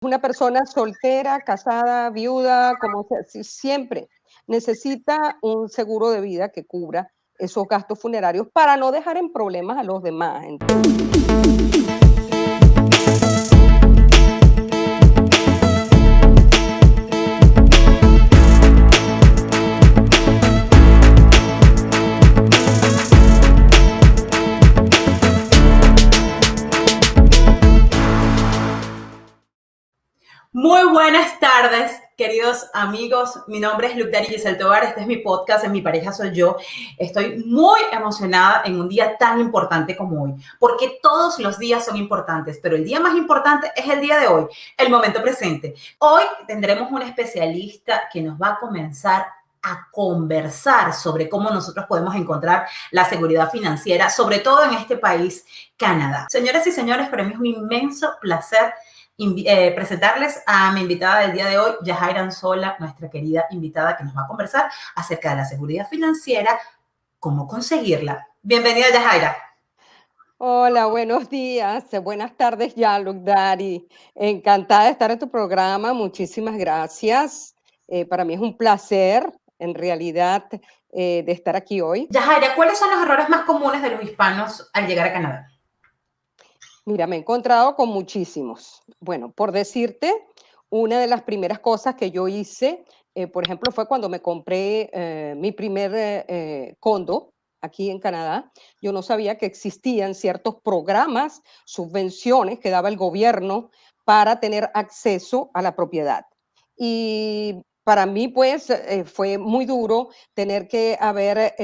Una persona soltera, casada, viuda, como sea, siempre necesita un seguro de vida que cubra esos gastos funerarios para no dejar en problemas a los demás. Muy buenas tardes, queridos amigos. Mi nombre es Lugdari Giselle Tovar. Este es mi podcast, en Mi Pareja Soy Yo. Estoy muy emocionada en un día tan importante como hoy, porque todos los días son importantes, pero el día más importante es el día de hoy, el momento presente. Hoy tendremos un especialista que nos va a comenzar a conversar sobre cómo nosotros podemos encontrar la seguridad financiera, sobre todo en este país, Canadá. Señoras y señores, para mí es un inmenso placer presentarles a mi invitada del día de hoy, Yajaira Anzola, nuestra querida invitada que nos va a conversar acerca de la seguridad financiera, cómo conseguirla. Bienvenida, Yajaira. Hola, buenos días, buenas tardes ya, Lugdari. Encantada de estar en tu programa, muchísimas gracias. Para mí es un placer, en realidad, de estar aquí hoy. Yajaira, ¿cuáles son los errores más comunes de los hispanos al llegar a Canadá? Mira, me he encontrado con muchísimos. Bueno, por decirte, una de las primeras cosas que yo hice, por ejemplo, fue cuando me compré mi primer condo aquí en Canadá. Yo no sabía que existían ciertos programas, subvenciones que daba el gobierno para tener acceso a la propiedad. Y para mí, pues, fue muy duro tener que haber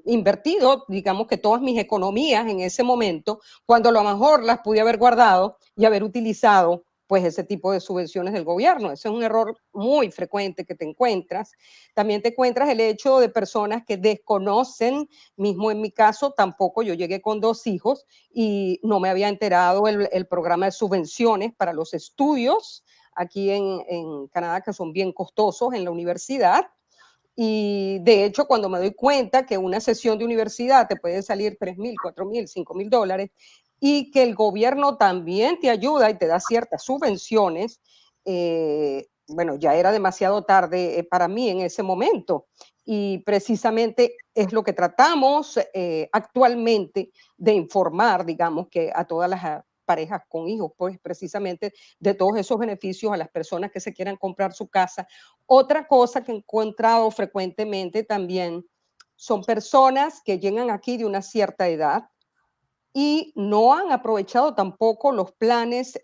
invertido, digamos que todas mis economías en ese momento, cuando a lo mejor las pude haber guardado y haber utilizado pues ese tipo de subvenciones del gobierno. Ese es un error muy frecuente que te encuentras. También te encuentras el hecho de personas que desconocen, mismo en mi caso, tampoco yo llegué con 2 hijos y no me había enterado el programa de subvenciones para los estudios aquí en Canadá, que son bien costosos en la universidad. Y de hecho, cuando me doy cuenta que una sesión de universidad te puede salir 3,000, 4,000, 5,000 dólares y que el gobierno también te ayuda y te da ciertas subvenciones, bueno, ya era demasiado tarde para mí en ese momento. Y precisamente es lo que tratamos actualmente de informar, digamos, que a todas las parejas con hijos, pues precisamente de todos esos beneficios a las personas que se quieran comprar su casa. Otra cosa que he encontrado frecuentemente también son personas que llegan aquí de una cierta edad y no han aprovechado tampoco los planes,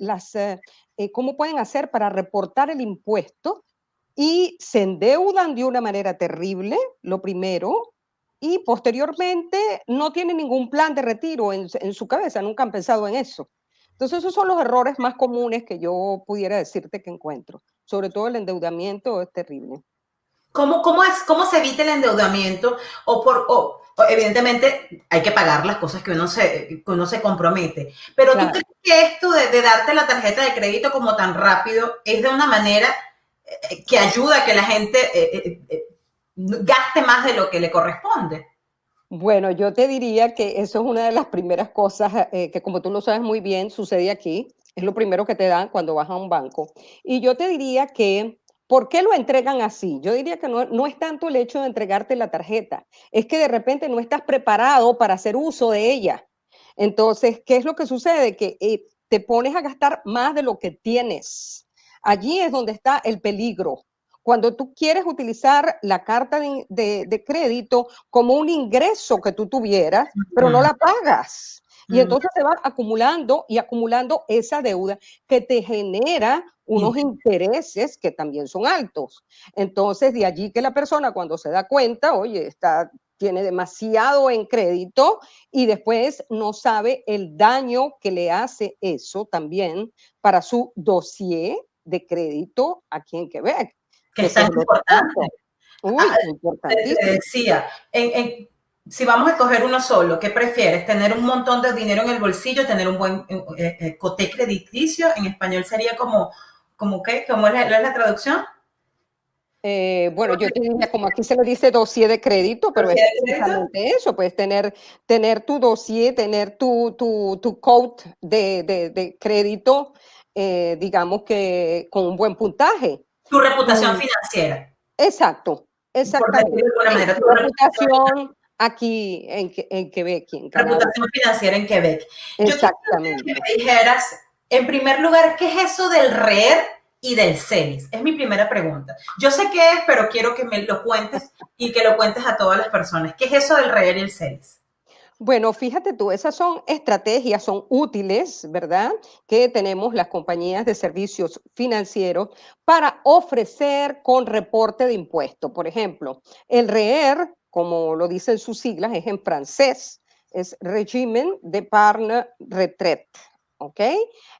cómo pueden hacer para reportar el impuesto y se endeudan de una manera terrible, lo primero, y posteriormente no tienen ningún plan de retiro en su cabeza, nunca han pensado en eso. Entonces, esos son los errores más comunes que yo pudiera decirte que encuentro. Sobre todo el endeudamiento es terrible. ¿Cómo se evita el endeudamiento? Evidentemente hay que pagar las cosas que uno se compromete. Pero ¿tú Claro. crees que esto de darte la tarjeta de crédito como tan rápido es de una manera que ayuda a que la gente gaste más de lo que le corresponde? Bueno, yo te diría que eso es una de las primeras cosas que, como tú lo sabes muy bien, sucede aquí. Es lo primero que te dan cuando vas a un banco. Y yo te diría que, ¿por qué lo entregan así? Yo diría que no es tanto el hecho de entregarte la tarjeta, es que de repente no estás preparado para hacer uso de ella. Entonces, ¿qué es lo que sucede? Que te pones a gastar más de lo que tienes. Allí es donde está el peligro. Cuando tú quieres utilizar la carta de crédito como un ingreso que tú tuvieras, pero no la pagas. Y Mm, entonces se va acumulando y acumulando esa deuda que te genera mm. unos intereses que también son altos. Entonces, de allí que la persona cuando se da cuenta, oye, tiene demasiado en crédito y después no sabe el daño que le hace eso también para su dossier de crédito aquí en Quebec, Que que es ese tan es el otro importante. punto. Ah, Uy, te importantísimo. decía, si vamos a escoger uno solo, ¿qué prefieres? ¿Tener un montón de dinero en el bolsillo, tener un buen coté crediticio? En español sería como ¿qué? ¿Cómo es la traducción? Bueno, yo te diría, como aquí se le dice dossier de crédito, pero es ¿Sociedad de crédito? precisamente eso, puedes tener tu dossier, tener tu code de crédito digamos que con un buen puntaje. Tu reputación Y, financiera, exacto, por decirlo de exactamente. alguna Sí, manera, tu reputación aquí en Quebec y en Canadá. reputación financiera en Quebec. Yo quisiera que Exactamente. me dijeras, en primer lugar, ¿qué es eso del REER y del CELIS? Es mi primera pregunta. Yo sé qué es, pero quiero que me lo cuentes y que lo cuentes a todas las personas. ¿Qué es eso del REER y el CELIS? Bueno, fíjate tú, esas son estrategias, son útiles, ¿verdad? Que tenemos las compañías de servicios financieros para ofrecer con reporte de impuestos. Por ejemplo, el REER, como lo dicen sus siglas, es en francés, es Régimen d'Épargne Retraite. ¿Ok?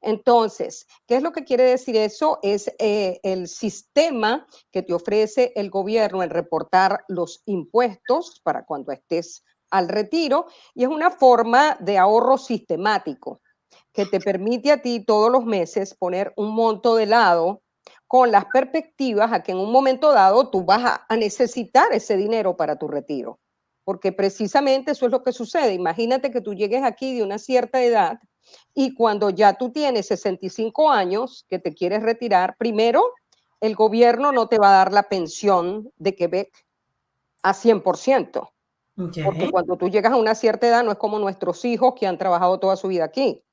Entonces, ¿qué es lo que quiere decir eso? Es el sistema que te ofrece el gobierno en reportar los impuestos para cuando estés al retiro y es una forma de ahorro sistemático que te permite a ti todos los meses poner un monto de lado con las perspectivas a que en un momento dado tú vas a necesitar ese dinero para tu retiro. Porque precisamente eso es lo que sucede. Imagínate que tú llegues aquí de una cierta edad y cuando ya tú tienes 65 años que te quieres retirar, primero, el gobierno no te va a dar la pensión de Quebec a 100%. Porque Okay. cuando tú llegas a una cierta edad no es como nuestros hijos que han trabajado toda su vida aquí.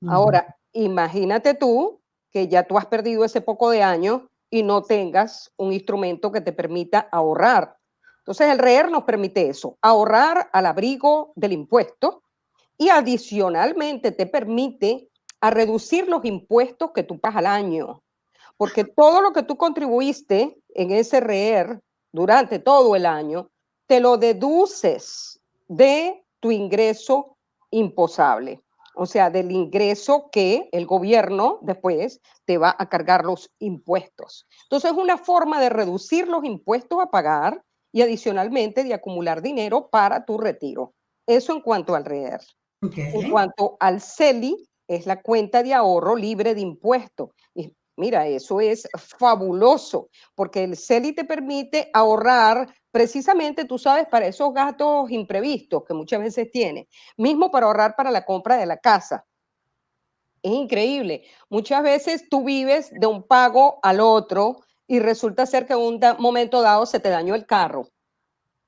Uh-huh. Ahora, imagínate tú que ya tú has perdido ese poco de años y no tengas un instrumento que te permita ahorrar. Entonces, el REER nos permite eso, ahorrar al abrigo del impuesto y adicionalmente te permite a reducir los impuestos que tú pagas al año. Porque todo lo que tú contribuiste en ese REER durante todo el año, te lo deduces de tu ingreso imposable. O sea, del ingreso que el gobierno después te va a cargar los impuestos. Entonces, es una forma de reducir los impuestos a pagar y adicionalmente de acumular dinero para tu retiro. Eso en cuanto al REER. En Okay. cuanto al CELI, es la cuenta de ahorro libre de impuestos. Y mira, eso es fabuloso, porque el CELI te permite ahorrar precisamente, tú sabes, para esos gastos imprevistos que muchas veces tienes, mismo para ahorrar para la compra de la casa. Es increíble. Muchas veces tú vives de un pago al otro y resulta ser que en un momento dado se te dañó el carro.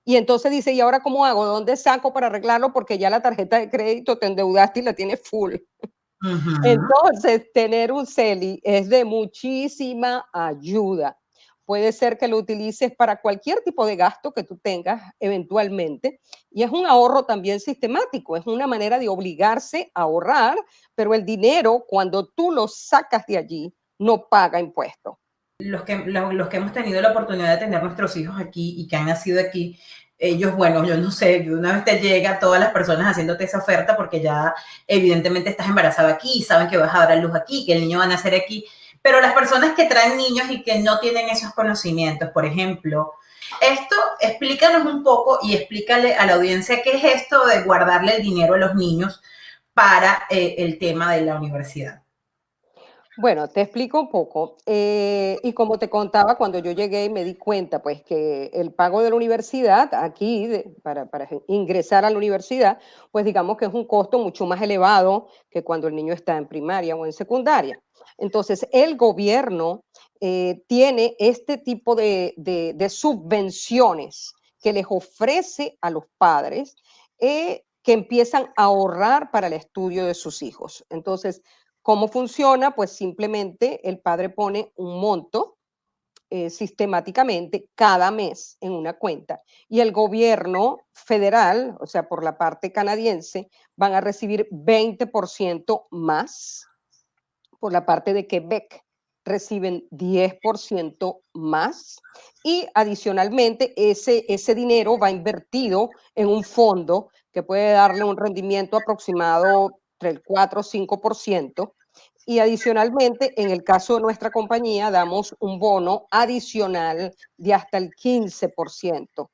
Y entonces dice, ¿y ahora cómo hago? ¿Dónde saco para arreglarlo? Porque ya la tarjeta de crédito te endeudaste y la tienes full. Uh-huh. Entonces, tener un CELI es de muchísima ayuda. Puede ser que lo utilices para cualquier tipo de gasto que tú tengas eventualmente y es un ahorro también sistemático, es una manera de obligarse a ahorrar, pero el dinero cuando tú lo sacas de allí no paga impuestos. Los que hemos tenido la oportunidad de tener nuestros hijos aquí y que han nacido aquí, ellos, bueno, yo no sé, una vez te llega todas las personas haciéndote esa oferta porque ya evidentemente estás embarazada aquí, saben que vas a dar a luz aquí, que el niño va a nacer aquí, pero las personas que traen niños y que no tienen esos conocimientos, por ejemplo, esto explícanos un poco y explícale a la audiencia qué es esto de guardarle el dinero a los niños para el tema de la universidad. Bueno, te explico un poco. Y como te contaba, cuando yo llegué y me di cuenta, pues que el pago de la universidad aquí, para ingresar a la universidad, pues digamos que es un costo mucho más elevado que cuando el niño está en primaria o en secundaria. Entonces, el gobierno tiene este tipo de subvenciones que les ofrece a los padres que empiezan a ahorrar para el estudio de sus hijos. Entonces, ¿cómo funciona? Pues simplemente el padre pone un monto sistemáticamente cada mes en una cuenta y el gobierno federal, o sea, por la parte canadiense, van a recibir 20% más. Por la parte de Quebec reciben 10% más y adicionalmente ese dinero va invertido en un fondo que puede darle un rendimiento aproximado entre el 4 o 5%. Y adicionalmente, en el caso de nuestra compañía, damos un bono adicional de hasta el 15%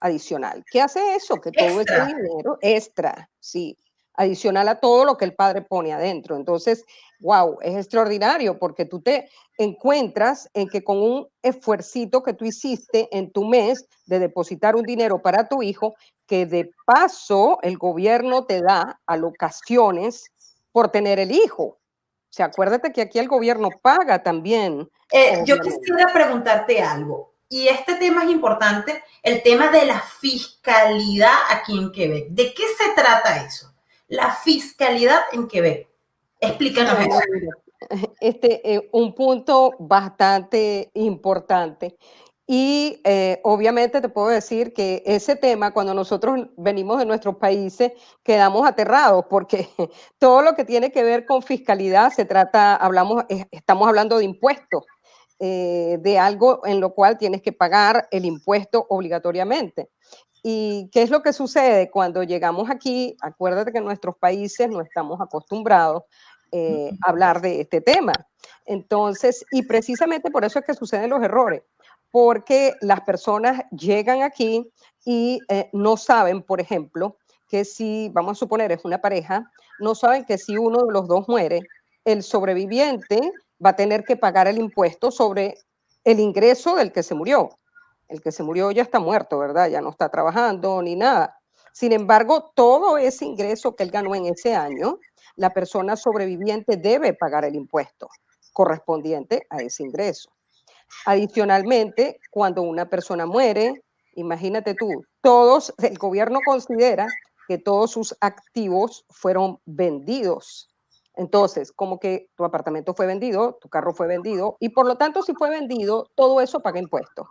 adicional. ¿Qué hace eso? Que todo ese Extra. dinero extra, sí, adicional a todo lo que el padre pone adentro. Entonces, wow, es extraordinario porque tú te encuentras en que con un esfuercito que tú hiciste en tu mes de depositar un dinero para tu hijo, que de paso el gobierno te da alocaciones por tener el hijo. sea, acuérdate que aquí el gobierno paga también, Yo obviamente. quisiera preguntarte algo, y este tema es importante, el tema de la fiscalidad aquí en Quebec. ¿De qué se trata eso? La fiscalidad en Quebec. Explícanos eso. Bueno, mira, un punto bastante importante. Y obviamente te puedo decir que ese tema, cuando nosotros venimos de nuestros países, quedamos aterrados porque todo lo que tiene que ver con fiscalidad se trata, estamos hablando de impuestos, de algo en lo cual tienes que pagar el impuesto obligatoriamente. ¿Y qué es lo que sucede cuando llegamos aquí? Acuérdate que en nuestros países no estamos acostumbrados a hablar de este tema. Entonces, y precisamente por eso es que suceden los errores, porque las personas llegan aquí y no saben, por ejemplo, que si, vamos a suponer, es una pareja, no saben que si uno de los dos muere, el sobreviviente va a tener que pagar el impuesto sobre el ingreso del que se murió. El que se murió ya está muerto, ¿verdad? Ya no está trabajando ni nada. Sin embargo, todo ese ingreso que él ganó en ese año, la persona sobreviviente debe pagar el impuesto correspondiente a ese ingreso. Adicionalmente, cuando una persona muere, imagínate tú, el gobierno considera que todos sus activos fueron vendidos. Entonces, como que tu apartamento fue vendido, tu carro fue vendido, y por lo tanto, si fue vendido, todo eso paga impuestos.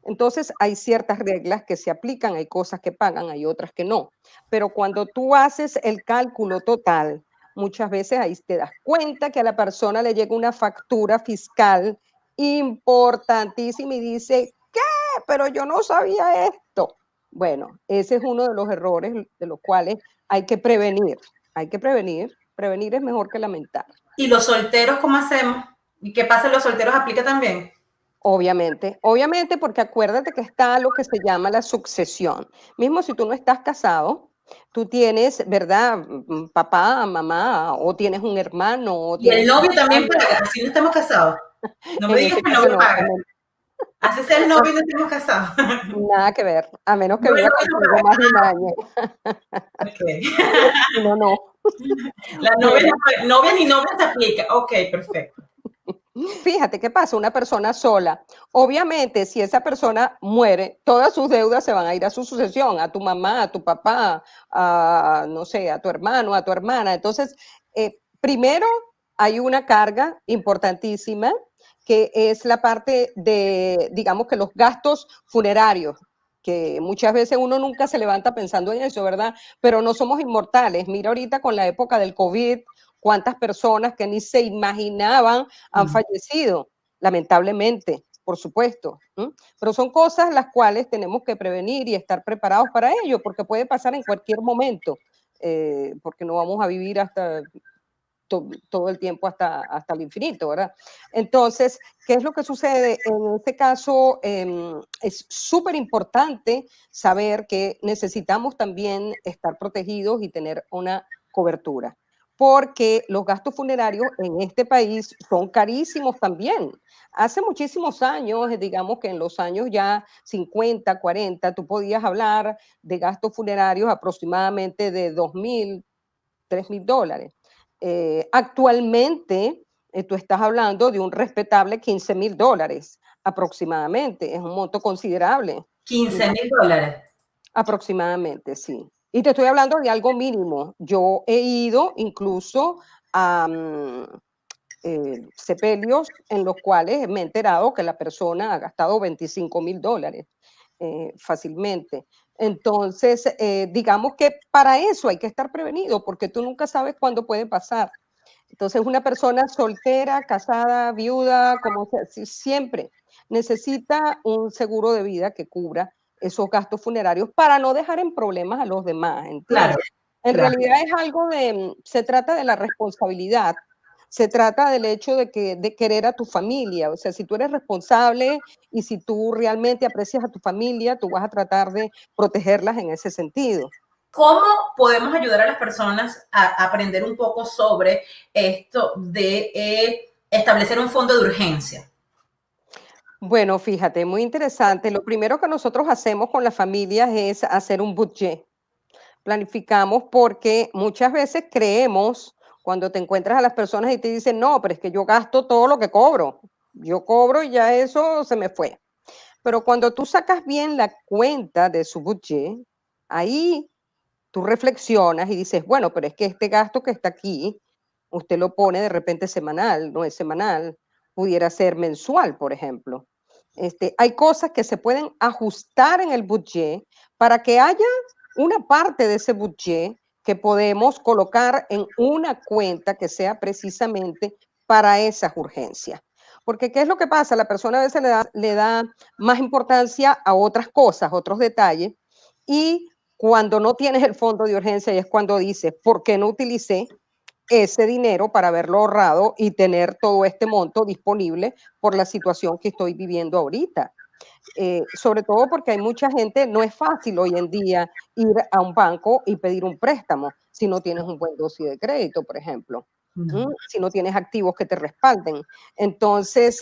Entonces, hay ciertas reglas que se aplican, hay cosas que pagan, hay otras que no. Pero cuando tú haces el cálculo total, muchas veces ahí te das cuenta que a la persona le llega una factura fiscal importantísima y dice, ¿qué? Pero yo no sabía esto. Bueno, ese es uno de los errores de los cuales hay que prevenir. Hay que prevenir. Prevenir es mejor que lamentar. ¿Y los solteros cómo hacemos? ¿Y qué pasa en los solteros aplica también? Obviamente, obviamente, porque acuérdate que está lo que se llama la sucesión. Mismo si tú no estás casado, tú tienes, ¿verdad? Papá, mamá, o tienes un hermano, o Y tienes el una novio también hermana. paga, así no estamos casados. No me En digas este que el caso novio no, paga. Así sea el novio y no estemos casados. nada que ver, a menos que No, el viva novio no contigo paga. más de un año. Ok. Si no, no. La novia, Bueno, novia ni novia se aplica. Ok, perfecto. fíjate qué pasa, una persona sola. Obviamente, si esa persona muere, todas sus deudas se van a ir a su sucesión, a tu mamá, a tu papá, a, no sé, a tu hermano, a tu hermana. Entonces, primero hay una carga importantísima que es la parte de, digamos que los gastos funerarios, que muchas veces uno nunca se levanta pensando en eso, ¿verdad? Pero no somos inmortales. Mira ahorita con la época del COVID, cuántas personas que ni se imaginaban han fallecido, lamentablemente, por supuesto. ¿Mm? Pero son cosas las cuales tenemos que prevenir y estar preparados para ello, porque puede pasar en cualquier momento, porque no vamos a vivir hasta todo el tiempo hasta el infinito, ¿verdad? Entonces, ¿qué es lo que sucede? En este caso, es súper importante saber que necesitamos también estar protegidos y tener una cobertura, porque los gastos funerarios en este país son carísimos también. Hace muchísimos años, digamos que en los años ya 50, 40, tú podías hablar de gastos funerarios aproximadamente de $2,000, $3,000. Actualmente, tú estás hablando de un respetable $15,000 aproximadamente. Es un monto considerable. 15.000 dólares. Aproximadamente, sí. Y te estoy hablando de algo mínimo. Yo he ido incluso a sepelios en los cuales me he enterado que la persona ha gastado $25,000 fácilmente. Entonces, digamos que para eso hay que estar prevenido, porque tú nunca sabes cuándo puede pasar. Entonces, una persona soltera, casada, viuda, como sea, siempre necesita un seguro de vida que cubra esos gastos funerarios para no dejar en problemas a los demás, Claro, ¿entiendes? En claro. realidad es algo se trata de la responsabilidad, se trata del hecho de querer a tu familia, o sea, si tú eres responsable y si tú realmente aprecias a tu familia, tú vas a tratar de protegerlas en ese sentido. ¿Cómo podemos ayudar a las personas a aprender un poco sobre esto de establecer un fondo de urgencia? Bueno, fíjate, muy interesante. Lo primero que nosotros hacemos con las familias es hacer un budget. Planificamos porque muchas veces creemos Cuando te encuentras a las personas y te dicen, no, pero es que yo gasto todo lo que cobro. Yo cobro y ya eso se me fue. Pero cuando tú sacas bien la cuenta de su budget, ahí tú reflexionas y dices, bueno, pero es que este gasto que está aquí, usted lo pone de repente semanal, no es semanal, pudiera ser mensual, por ejemplo. Hay cosas que se pueden ajustar en el budget para que haya una parte de ese budget que podemos colocar en una cuenta que sea precisamente para esas urgencias. Porque ¿qué es lo que pasa? La persona a veces le da más importancia a otras cosas, otros detalles, y cuando no tienes el fondo de urgencia y es cuando dices, ¿por qué no utilicé ese dinero para haberlo ahorrado y tener todo este monto disponible por la situación que estoy viviendo ahorita? Sobre todo porque hay mucha gente, no es fácil hoy en día ir a un banco y pedir un préstamo si no tienes un buen dossier de crédito, por ejemplo. No. Si no tienes activos que te respalden. Entonces,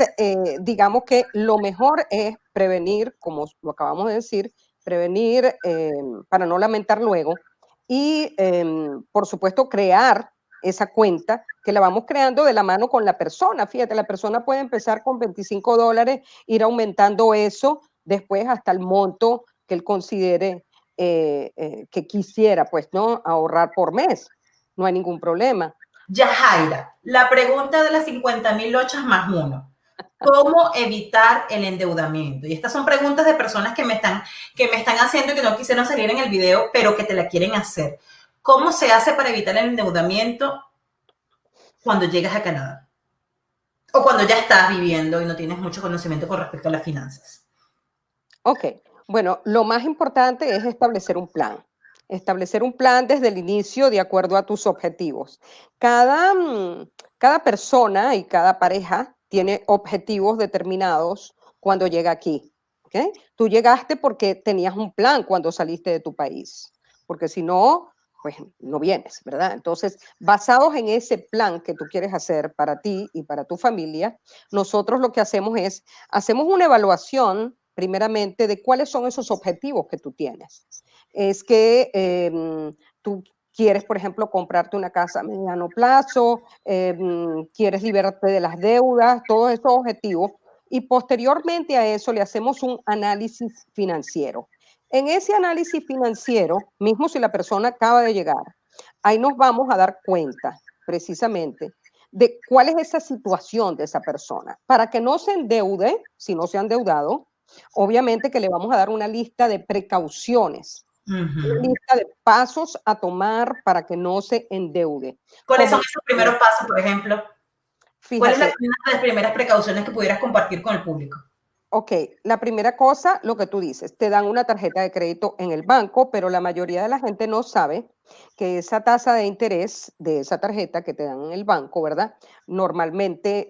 digamos que lo mejor es prevenir, como lo acabamos de decir, prevenir para no lamentar luego y, por supuesto, crear esa cuenta que la vamos creando de la mano con la persona. Fíjate, la persona puede empezar con $25, ir aumentando eso después hasta el monto que él considere que quisiera, pues, ¿no? Ahorrar por mes. No hay ningún problema. Yajaira, la pregunta de las 50.000 lochas más uno. ¿Cómo evitar el endeudamiento? Y estas son preguntas de personas que me están haciendo y que no quisieron salir en el video, pero que te la quieren hacer. ¿Cómo se hace para evitar el endeudamiento cuando llegas a Canadá? O cuando ya estás viviendo y no tienes mucho conocimiento con respecto a las finanzas. Ok, bueno, lo más importante es establecer un plan. Establecer un plan desde el inicio de acuerdo a tus objetivos. Cada persona y cada pareja tiene objetivos determinados cuando llega aquí. ¿Ok? Tú llegaste porque tenías un plan cuando saliste de tu país, porque si no, pues no vienes, ¿verdad? Entonces, basados en ese plan que tú quieres hacer para ti y para tu familia, nosotros lo que hacemos es, hacemos una evaluación primeramente de cuáles son esos objetivos que tú tienes. Es que tú quieres, por ejemplo, comprarte una casa a mediano plazo, quieres liberarte de las deudas, todos esos objetivos, y posteriormente a eso le hacemos un análisis financiero. En ese análisis financiero, mismo si la persona acaba de llegar, ahí nos vamos a dar cuenta precisamente de cuál es esa situación de esa persona, para que no se endeude, si no se ha endeudado, obviamente que le vamos a dar una lista de precauciones, una Uh-huh. lista de pasos a tomar para que no se endeude. ¿Cuáles son Como, esos primeros pasos, por ejemplo? ¿Cuál es fíjate, una de las primeras precauciones que pudieras compartir con el público? ok, la primera cosa, lo que tú dices, te dan una tarjeta de crédito en el banco, pero la mayoría de la gente no sabe que esa tasa de interés de esa tarjeta que te dan en el banco, ¿verdad? Normalmente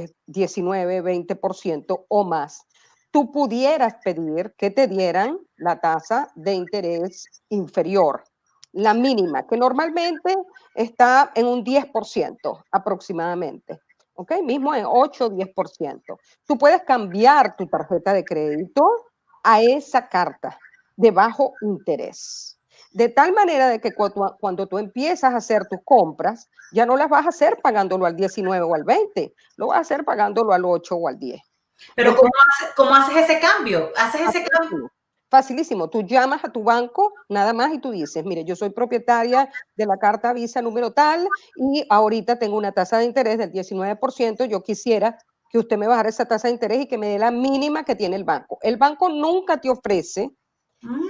es 19, 20% o más. Tú pudieras pedir que te dieran la tasa de interés inferior, la mínima, que normalmente está en un 10% aproximadamente. ¿Ok? Mismo en 8 o 10%. Tú puedes cambiar tu tarjeta de crédito a esa carta de bajo interés. De tal manera de que cuando tú empiezas a hacer tus compras, ya no las vas a hacer pagándolo al 19 o al 20, lo vas a hacer pagándolo al 8 o al 10. Pero Después, ¿cómo haces ese cambio? ¿Haces ese cambio? facilísimo, facilísimo. Tú llamas a tu banco nada más y tú dices, mire, yo soy propietaria de la carta Visa número tal y ahorita tengo una tasa de interés del 19%. Yo quisiera que usted me bajara esa tasa de interés y que me dé la mínima que tiene el banco. El banco nunca te ofrece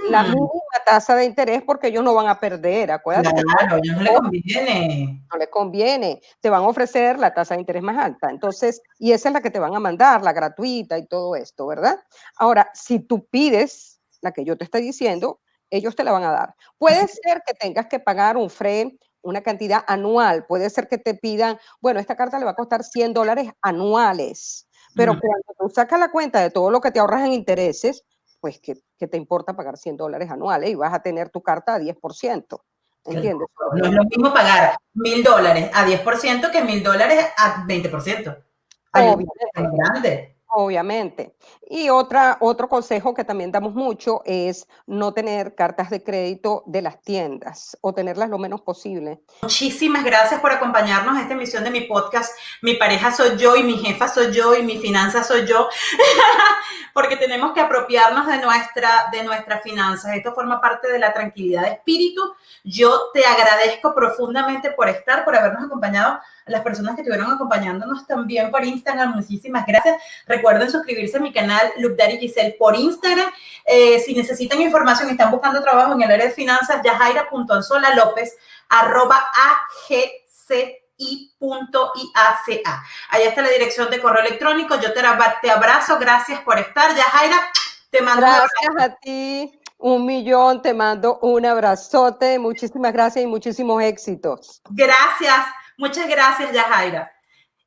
la Mm, mínima tasa de interés porque ellos no van a perder. Acuérdate que claro, a ellos no le conviene. no les conviene, te van a ofrecer la tasa de interés más alta. Entonces, y esa es la que te van a mandar, la gratuita y todo esto, ¿verdad? Ahora, si tú pides la que yo te estoy diciendo, ellos te la van a dar. Así Puede ser que tengas que pagar un FRE, una cantidad anual, puede ser que te pidan, bueno, esta carta le va a costar $100 anuales, pero mm, cuando tú sacas la cuenta de todo lo que te ahorras en intereses, pues que te importa pagar $100 anuales y vas a tener tu carta a 10%, claro. ¿entiendes? No es lo mismo pagar $1.000 a 10% que $1.000 a 20%. Hay una diferencia Obviamente. muy grande. Obviamente. Y otro consejo que también damos mucho es no tener cartas de crédito de las tiendas o tenerlas lo menos posible. Muchísimas gracias por acompañarnos en esta emisión de mi podcast. Mi pareja soy yo y mi jefa soy yo y mi finanza soy yo. Porque tenemos que apropiarnos de nuestras finanzas. Esto forma parte de la tranquilidad de espíritu. Yo te agradezco profundamente por habernos acompañado. A las personas que estuvieron acompañándonos también por Instagram, muchísimas gracias. Recuerden suscribirse a mi canal Look Daddy Giselle por Instagram. Si necesitan información y están buscando trabajo en el área de finanzas, yajaira.anzolalopez @agci.iaca. Ahí está la dirección de correo electrónico. Yo te abrazo. Gracias por estar. Yajaira, te mando un abrazo. Gracias a ti, 1.000.000, te mando un abrazote, muchísimas gracias y muchísimos éxitos. Gracias, muchas gracias, Yajaira.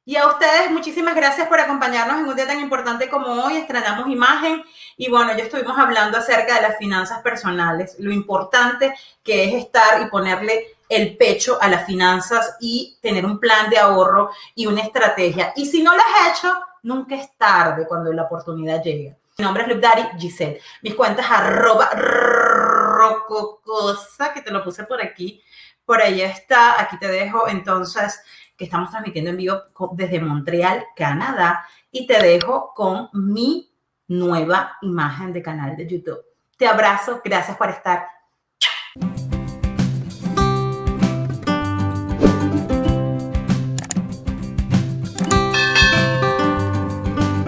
Y a ustedes, muchísimas gracias por acompañarnos en un día tan importante como hoy. Estrenamos imagen y bueno, ya estuvimos hablando acerca de las finanzas personales, lo importante que es estar y ponerle el pecho a las finanzas y tener un plan de ahorro y una estrategia. Y si no lo has hecho, nunca es tarde cuando la oportunidad llega. Mi nombre es Look Daddy Giselle. Mis cuentas @rococosa, que te lo puse por aquí. Por ahí está, aquí te dejo entonces que estamos transmitiendo en vivo desde Montreal, Canadá, y te dejo con mi nueva imagen de canal de YouTube. Te abrazo, gracias por estar.